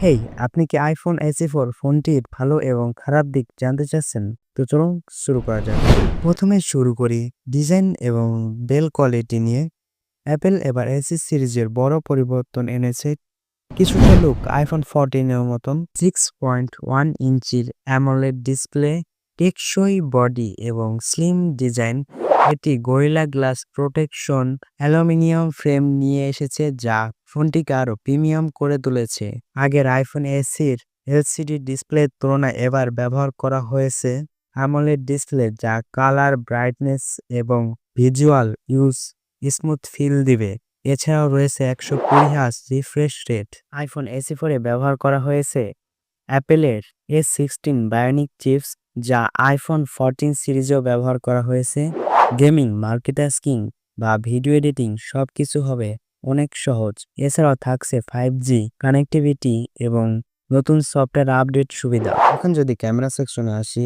হেই, আপনি কি iPhone SE4 ফোনটির ভালো এবং খারাপ দিক জানতে চাচ্ছেন? তো চলুন শুরু করা যাক। প্রথমে শুরু করি ডিজাইন এবং বিল্ড কোয়ালিটি নিয়ে। অ্যাপল এবার SE সিরিজের বড় পরিবর্তন এনেছে। কিছুটা লুক iPhone 14 এর মতন। 6.1 ইঞ্চির অ্যামোলেড ডিসপ্লে, টেকসই বডি এবং স্লিম ডিজাইন। এটি gorilla glass protection aluminium frame নিয়ে এসেছে, যা ফোনটিকে আরও প্রিমিয়াম করে তুলেছে। আগের iPhone SE-র এলসিডি ডিসপ্লের তুলনায় এবার ব্যবহার করা হয়েছে অ্যামোলেড ডিসপ্লে, যা কালার ব্রাইটনেস এবং ভিজুয়াল ইউজ স্মুথ ফিল দিবে। এছাড়াও রয়েছে 120 hertz refresh rate. iPhone SE4 এ ব্যবহার করা হয়েছে অ্যাপেলের A16 বায়োনিক চিপস, যা iPhone 14 সিরিজেও ব্যবহার করা হয়েছে। গেমিং, মাল্টিটাস্কিং বা ভিডিও এডিটিং সবকিছু হবে অনেক সহজ। এছাড়াও থাকছে 5G কানেক্টিভিটি এবং নতুন সফটওয়্যার আপডেট সুবিধা। এখন যদি ক্যামেরা সেকশনে আসি,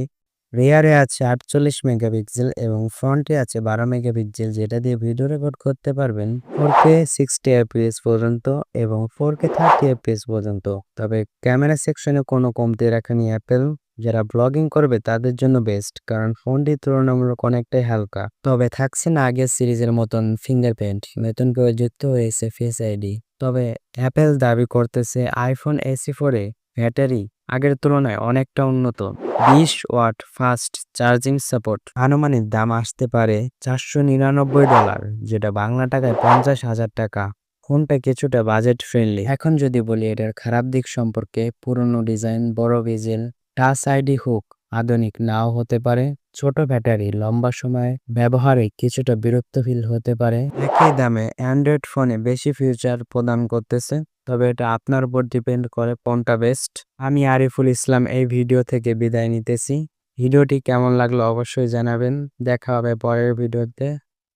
রেয়ারে আছে 48 মেগাপিক্সেল এবং ফ্রন্টে আছে 12 মেগাপিক্সেল, যেটা দিয়ে ভিডিও রেকর্ড করতে পারবেন 4K 60 fps পর্যন্ত এবং 4K 30 fps পর্যন্ত। তবে ক্যামেরা সেকশনে কোনো কমতি রাখেনি অ্যাপেল। যারা ব্লগিং করবে তাদের জন্য বেস্ট, কারণ ফোনটি তুলনামূলক অনেকটাই হালকা। তবে থাকছে না আগের সিরিজের মতন ফিঙ্গারপ্রিন্ট, নতুন করে যুক্ত হয়েছে ফেস আইডি। তবে অ্যাপেল দাবি করতেছে iPhone SE4 এ ব্যাটারি আগের তুলনায় অনেকটা উন্নত। 20 ওয়াট ফাস্ট চার্জিং সাপোর্ট। আনুমানিক দাম আসতে পারে $499, যেটা বাংলা টাকায় 50,000 টাকা। ফোনটা কিছুটা বাজেট ফ্রেন্ডলি। এখন যদি বলি এটার খারাপ দিক সম্পর্কে, পুরনো ডিজাইন, বড় বেজেল, টাচ আইডি হুক আধুনিক নাও হতে পারে। ছোট ব্যাটারি লম্বা সময় ব্যবহারে কিছুটা বিরক্ত ফিল হতে পারে। একই দামে অ্যান্ড্রয়েড ফোনে বেশি ফিচার প্রদান করতেছে, তবে এটা আপনার উপর ডিপেন্ড করে কোনটা বেস্ট। আমি আরিফুল ইসলাম এই ভিডিও থেকে বিদায় নিতেছি। ভিডিওটি কেমন লাগলো অবশ্যই জানাবেন। দেখা হবে পরের ভিডিওতে।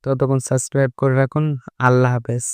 ততক্ষণ সাবস্ক্রাইব করে রাখুন। আল্লাহ হাফেজ।